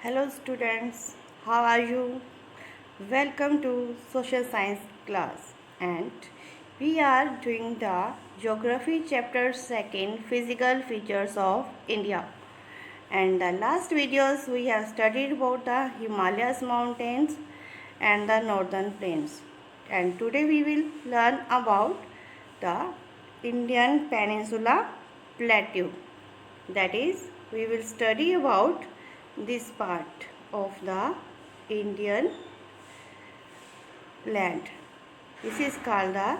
Hello students, how are you? Welcome to social science class and we are doing the geography chapter 2 physical features of India. And the last videos we have studied about the Himalayas mountains and the northern plains. And today we will learn about the Indian Peninsula Plateau. That is, we will study about this part of the Indian land. This is called the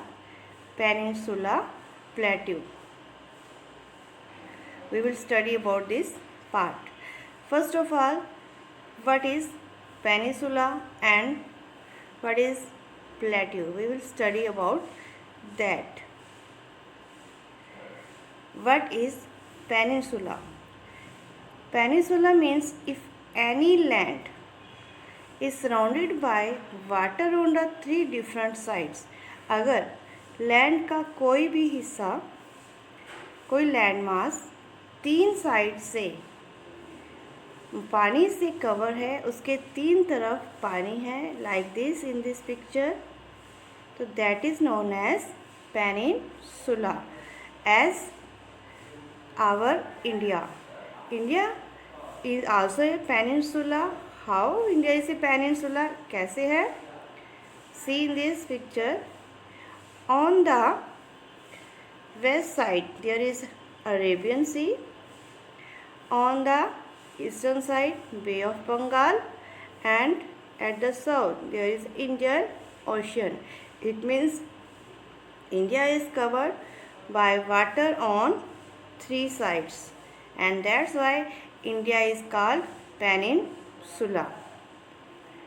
Peninsula Plateau. We will study about this part. First of all, what is peninsula and what is plateau? We will study about that. What is peninsula? Peninsula means if any land is surrounded by water on the three different sides. अगर land का कोई भी हिस्सा, कोई land mass तीन side से पानी से कवर है, उसके तीन तरफ पानी है, like this in this picture, तो that is known as peninsula. As our India is also a peninsula. How India is a peninsula? कैसे है? See in this picture. On the west side there is Arabian Sea. On the eastern side Bay of Bengal, and at the south there is Indian Ocean. It means India is covered by water on three sides, and that's why India is called peninsula.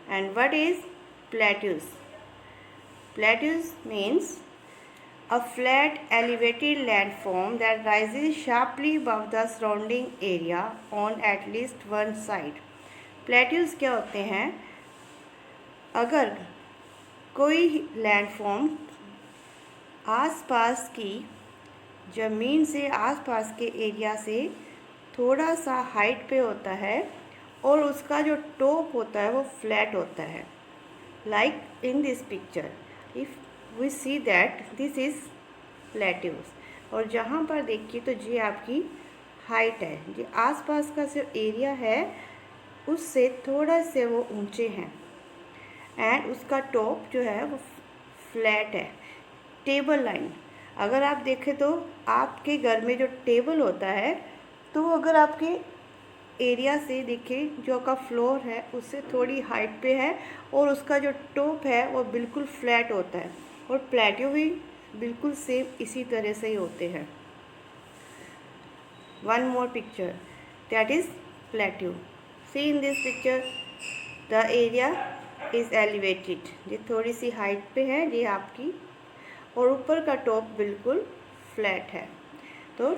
And what is plateaus? Plateaus means a flat elevated landform that rises sharply above the surrounding area on at least one side. Plateaus क्या होते हैं? अगर कोई landform आसपास की ज़मीन से, आसपास के एरिया से थोड़ा सा हाइट पे होता है और उसका जो टॉप होता है वो फ्लैट होता है, like in this picture. If we see that this is plateaus, और जहाँ पर देखिए तो ये आपकी हाइट है, ये आसपास का जो एरिया है उससे थोड़ा से वो ऊंचे हैं, एंड उसका टॉप जो है वो फ्लैट है. टेबल लाइन, अगर आप देखें तो आपके घर में जो टेबल होता है, तो अगर आपके एरिया से देखें जो का फ्लोर है उससे थोड़ी हाइट पे है और उसका जो टॉप है वो बिल्कुल फ्लैट होता है, और प्लेट्यू भी बिल्कुल सेम इसी तरह से ही होते हैं. One more picture, that is plateau. See in this picture the area is elevated, ये थोड़ी सी हाइट पे है ये आपकी, और ऊपर का टॉप बिल्कुल फ्लैट है. तो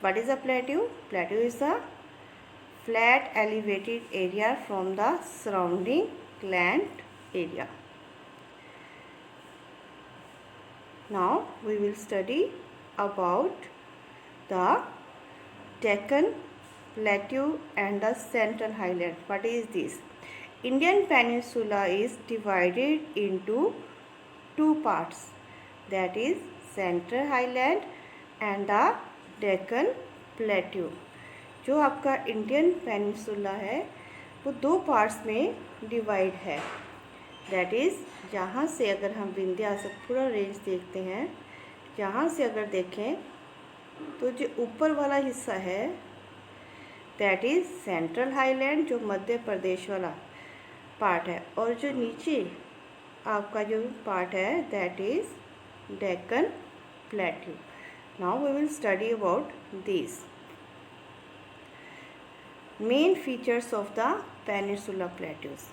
what is a plateau? Plateau is a flat elevated area from the surrounding land area. Now we will study about the Deccan Plateau and the Central Highland. What is this? Indian Peninsula is divided into two parts, that is Central Highland and the Deccan plateau. जो आपका Indian peninsula है वो दो parts में divide है. That is जहाँ से अगर हम विंध्याचल पूरा रेंज देखते हैं, जहाँ से अगर देखें तो जो ऊपर वाला हिस्सा है दैट इज़ सेंट्रल हाईलैंड, जो मध्य प्रदेश वाला पार्ट है, और जो नीचे आपका जो पार्ट है that is Deccan plateau. Now we will study about these main features of the Peninsula Plateaus.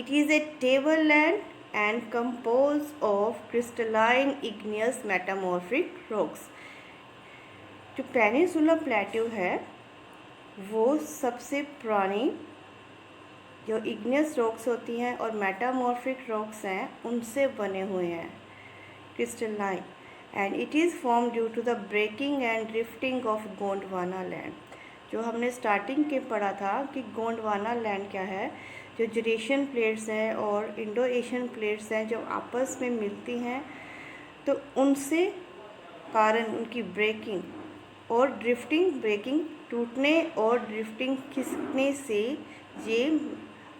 It is a tableland and composed of crystalline igneous metamorphic rocks. जो Peninsula Plateau है वो सबसे पुरानी जो igneous rocks होती हैं और metamorphic rocks हैं उनसे बने हुए हैं, crystalline, and it is formed due to the breaking and drifting of Gondwana land. जो हमने स्टार्टिंग के पढ़ा था कि गोंडवाना लैंड क्या है, जो जुरेशियन प्लेट्स हैं और इंडो एशियन प्लेट्स हैं जब आपस में मिलती हैं तो उनसे कारण उनकी ब्रेकिंग और ड्रिफ्टिंग, ब्रेकिंग टूटने और ड्रिफ्टिंग खिसकने से ये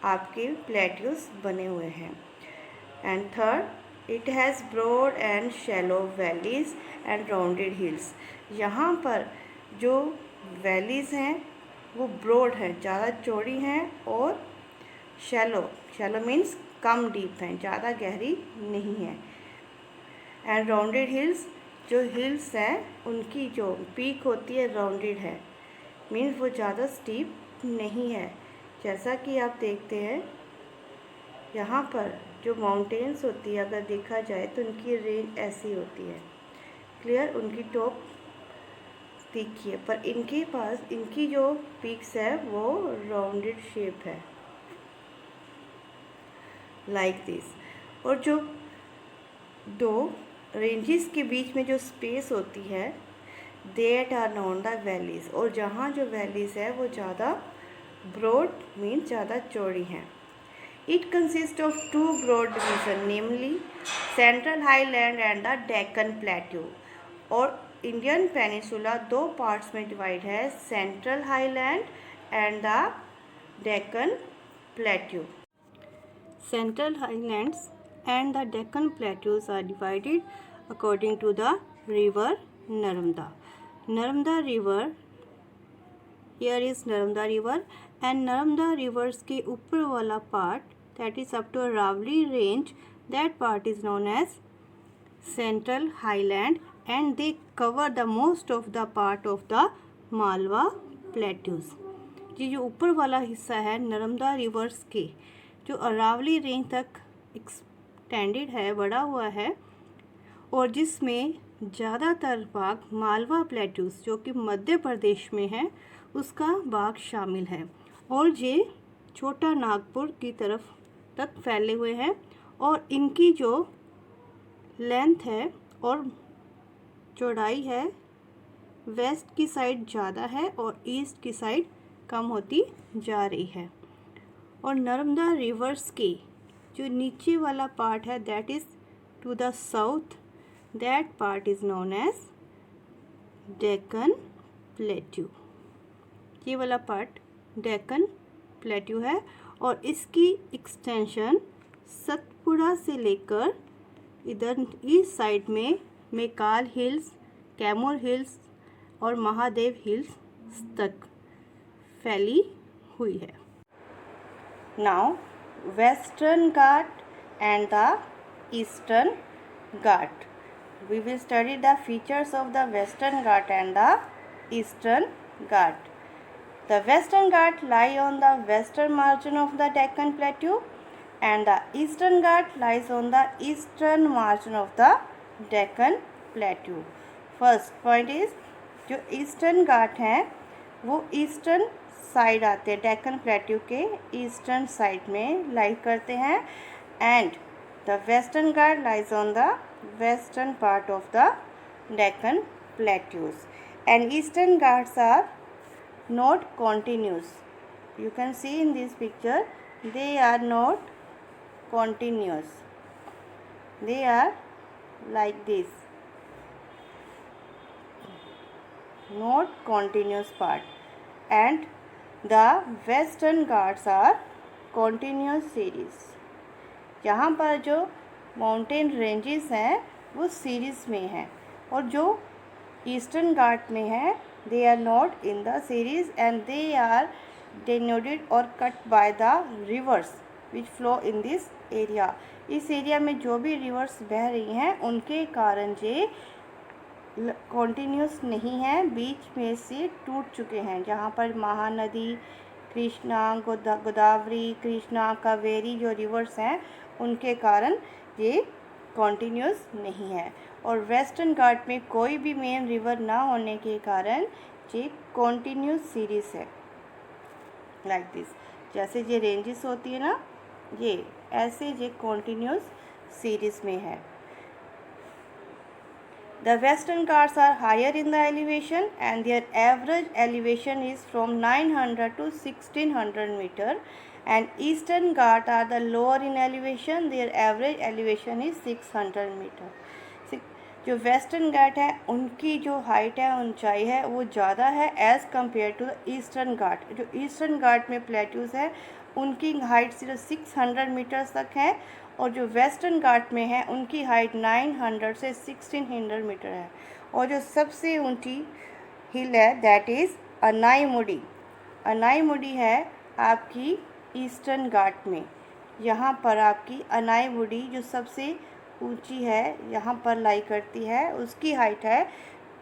आपके प्लेट्यूज बने हुए हैं। And third, it has broad and shallow valleys and rounded hills. यहाँ पर जो वैलीज़ हैं वो ब्रॉड हैं, ज़्यादा चौड़ी हैं, और शैलो मीन्स कम डीप हैं, ज़्यादा गहरी नहीं है। एंड राउंडेड हिल्स, जो हिल्स हैं उनकी जो पीक होती है राउंडेड है, मीन्स वो ज़्यादा स्टीप नहीं है। जैसा कि आप देखते हैं यहाँ पर जो माउंटेन्स होती है अगर देखा जाए तो उनकी रेंज ऐसी होती है, क्लियर, उनकी टॉप तीखी है, पर इनके पास इनकी जो पीक्स है वो राउंडेड शेप है, लाइक दिस। और जो दो रेंजेस के बीच में जो स्पेस होती है that are known the valleys, और जहाँ जो वैलीज है वो ज़्यादा ब्रॉड मीन्स ज़्यादा चौड़ी हैं। It consist of two broad division, namely central highland and the Deccan plateau. और इंडियन पेनिसुला दो पार्ट्स में डिवाइड है, central highland and the Deccan plateau. Central highlands and the Deccan Plateaus are divided according to the river Narmada. Narmada river, here is Narmada river, and Narmada rivers के ऊपर वाला part that is up to Aravalli range, that part is known as Central Highland, and they cover the most of the part of the Malwa Plateaus. ये जो ऊपर वाला हिस्सा है Narmada reverse के जो अरावली रेंज तक एक्सटेंडेड है, बढ़ा हुआ है, और जिसमें ज़्यादातर भाग मालवा प्लेट्यूज जो कि मध्य प्रदेश में है उसका भाग शामिल है, और ये छोटा नागपुर की तरफ तक फैले हुए हैं, और इनकी जो लेंथ है और चौड़ाई है वेस्ट की साइड ज़्यादा है और ईस्ट की साइड कम होती जा रही है। और नर्मदा रिवर्स की जो नीचे वाला पार्ट है that is to the south, that part is known as Deccan plateau. ये वाला पार्ट डेक्कन प्लेट्यू है, और इसकी एक्सटेंशन सतपुड़ा से लेकर इधर ईस्ट साइड में मेकाल हिल्स, कैमूर हिल्स और महादेव हिल्स तक फैली हुई है। Now western Ghat and the eastern Ghat, we will study the features of the western ghat and the eastern ghat. The western ghat lie on the western margin of the Deccan Plateau and the eastern ghat lies on the eastern margin of the Deccan Plateau. First point is जो eastern घाट हैं वो eastern side आते हैं, Deccan plateau के eastern side में लाई करते हैं, and the western Ghat lies on the western part of the Deccan Plateaus, and eastern ghats are not continuous. You can see in this picture they are not continuous, they are like this, not continuous part, and the western ghats are continuous series. यहाँ पर जो mountain ranges हैं वो series में हैं, और जो eastern Ghat में है they are not in the series and they are denoted और cut by the rivers which flow in this area. इस एरिया में जो भी रिवर्स बह रही हैं उनके कारण ये कॉन्टीन्यूस नहीं है, बीच में से टूट चुके हैं। जहाँ पर महानदी, कृष्णा, गोदावरी, कृष्णा, कावेरी जो रिवर्स हैं उनके कारण ये कॉन्टीन्यूस नहीं है, और वेस्टर्न घाट में कोई भी मेन रिवर ना होने के कारण ये कॉन्टीन्यूस सीरीज़ है, लाइक दिस। जैसे ये रेंजेस होती है ना, ये ऐसे ये कॉन्टीन्यूस सीरीज़ में है। The Western Ghats are higher in the elevation and their average elevation is from 900 to 1600 meter, and Eastern Ghats are the lower in elevation, their average elevation is 600 meter. जो western घाट है उनकी जो height है, ऊंचाई है, वो ज़्यादा है as compare to the eastern Ghat. जो ईस्टर्न घाट में प्लेट्यूज़ है उनकी हाइट सिर्फ 600 मीटर्स तक है, और जो वेस्टर्न घाट में है उनकी हाइट 900 से 1600 मीटर है। और जो सबसे ऊंची हिल है दैट इज़ अनाईमुडी। अनाईमुडी है आपकी ईस्टर्न घाट में। यहाँ पर आपकी अनाईमुडी जो सबसे ऊंची है यहाँ पर लाई करती है, उसकी हाइट है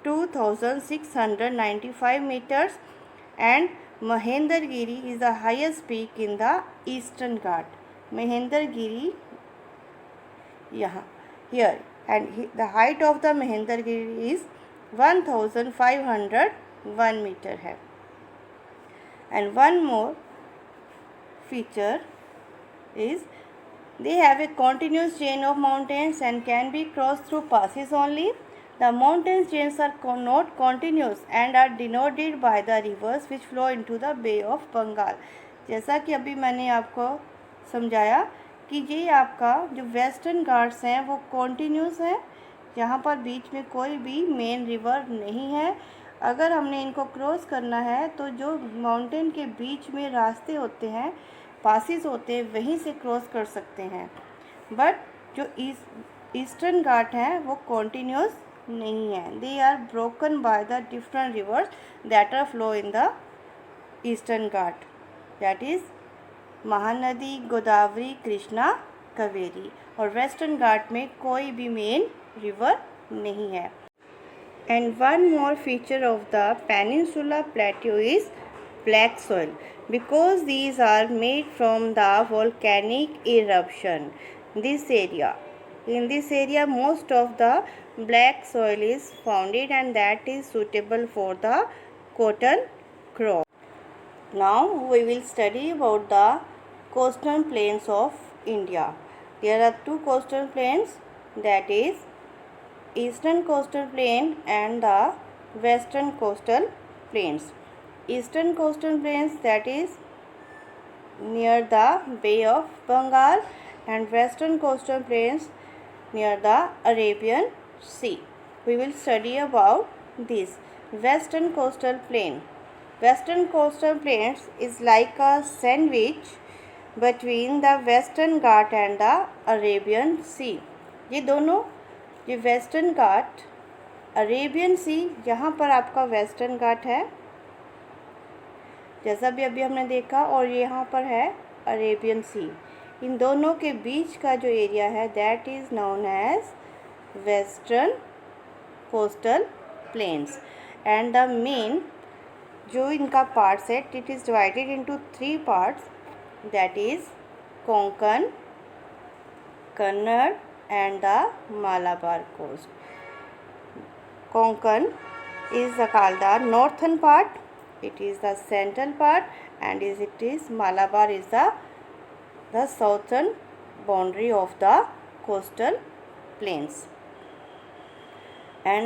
2695 metres, and Mahendragiri is the highest peak in the eastern Ghat. Mahendragiri यहाँ here, and the height of the Mahendragiri is 1501 metre है। And one more feature is they have a continuous chain of mountains and can be crossed through passes only. The mountain chains are not continuous and are denoted by the rivers which flow into the Bay of Bengal. जैसा कि अभी मैंने आपको समझाया कि ये आपका जो वेस्टर्न घाट्स हैं वो कॉन्टीन्यूस है, यहाँ पर बीच में कोई भी मेन रिवर नहीं है। अगर हमने इनको क्रॉस करना है तो जो माउंटेन के बीच में रास्ते होते हैं, पासिस होते हैं, वहीं से क्रॉस कर सकते हैं। बट जो ईस्टर्न घाट हैं वो कॉन्टीन्यूस नहीं है, they are broken by the different rivers that are flow in the eastern Ghat, that is Mahanadi, Godavari, Krishna, Kaveri. और वेस्टर्न घाट में कोई भी मेन रिवर नहीं है। And one more feature of the peninsula plateau is black soil because these are made from the volcanic eruption. In this area most of the black soil is founded and that is suitable for the cotton crop. Now we will study about the coastal plains of India. There are two coastal plains, that is eastern coastal plain and the western coastal plains. Eastern coastal plains that is near the Bay of Bengal and western coastal plains near the Arabian Sea. We will study about this western coastal plain. Western coastal plains is like a sandwich between the Western Ghat and the Arabian Sea. ये दोनों, ये western घाट, Arabian सी, यहाँ पर आपका western घाट है जैसा भी अभी हमने देखा, और ये यहाँ पर है अरेबियन सी। इन दोनों के बीच का जो एरिया है that is known as western coastal plains. And the main जो इनका पार्ट्स है, it is divided into 3 parts, that is Konkan, Kannada and the Malabar coast. Konkan is called the northern part, it is the central part, and it is Malabar is the southern boundary of the coastal plains. And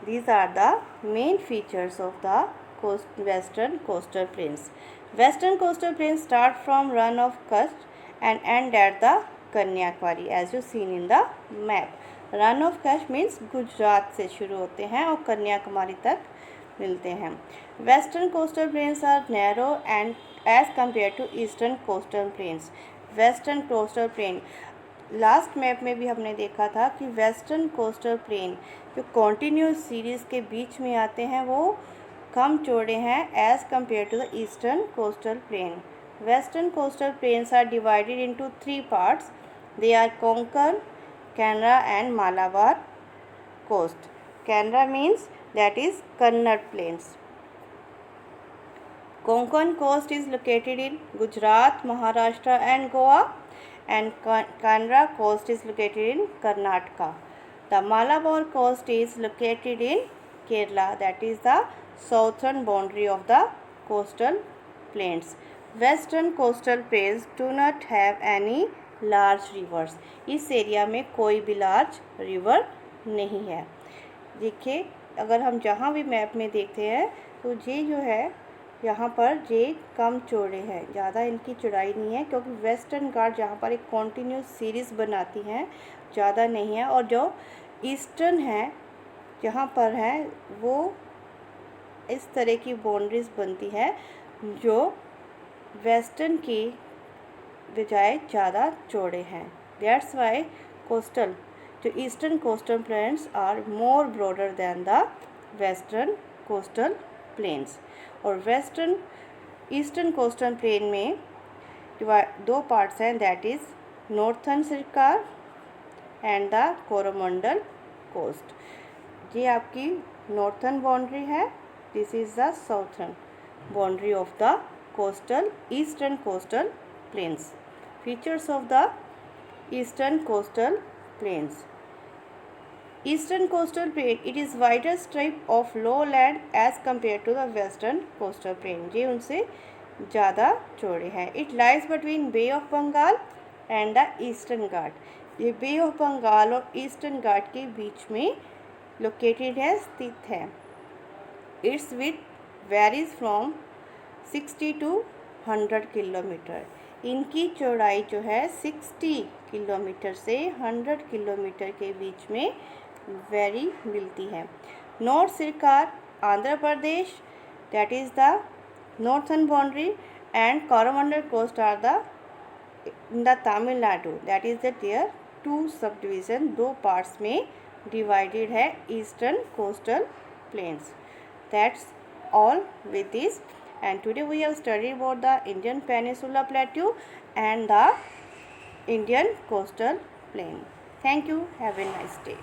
these are the main features of the western coastal plains. Western coastal plains start from Run of Kutch and end at the Kanyakumari as you seen in the map. Run of Kutch means Gujarat से शुरू होते हैं और कन्याकुमारी तक मिलते हैं। Western coastal plains are narrow and as compare to eastern coastal plains. Western coastal plain last map में भी हमने देखा था कि वेस्टर्न कोस्टल प्लेन जो कॉन्टीन्यूस सीरीज़ के बीच में आते हैं वो कम चौड़े हैं as compare to the eastern coastal plain. Western coastal plains are divided into 3 parts, they are Konkan, Canara and Malabar coast. Canara means that is Kannada plains. Konkan coast is located in Gujarat, Maharashtra and Goa, and Kanra coast is located in Karnataka. The Malabar coast is located in Kerala, that is the southern boundary of the coastal plains. Western coastal plains do not have any large rivers. इस area में कोई भी large river नहीं है। देखिए, अगर हम जहाँ भी मैप में देखते हैं तो ये जो है यहाँ पर ये कम चौड़े हैं, ज़्यादा इनकी चौड़ाई नहीं है, क्योंकि वेस्टर्न घाट जहाँ पर एक कॉन्टीन्यूस सीरीज़ बनाती हैं, ज़्यादा नहीं है। और जो ईस्टर्न है जहाँ पर है वो इस तरह की बाउंड्रीज बनती है जो वेस्टर्न की बजाय ज़्यादा चौड़े हैं। दैट्स वाई कोस्टल जो eastern coastal plains are more broader than the western coastal plains. और वेस्टर्न ईस्टर्न कोस्टल प्लेन में दो पार्ट्स हैं, that is northern Circar and the Coromandel coast. ये आपकी नॉर्थर्न बाउंड्री है, this is the southern boundary of the coastal eastern coastal plains. Features of the eastern coastal plains. Eastern coastal plain, it is wider strip of lowland as compared to the western coastal plain. ये उनसे ज़्यादा चौड़े हैं। It lies between Bay of Bengal and the Eastern Ghat. ये Bay of Bengal और Eastern Ghat के बीच में located है, स्थित है। Its width varies from 60 to 100 kilometre. इनकी चौड़ाई जो है 60 किलोमीटर से 100 किलोमीटर के बीच में वेरी मिलती है। North Circar Andhra Pradesh, that is the northern boundary, and Coromandel coast are the in the Tamil Nadu, that is the there two subdivision, दो पार्ट्स में डिवाइडेड है eastern coastal plains. That's all with this, and today we have studied about the Indian Peninsula Plateau and the Indian Coastal Plain. Thank you. Have a nice day.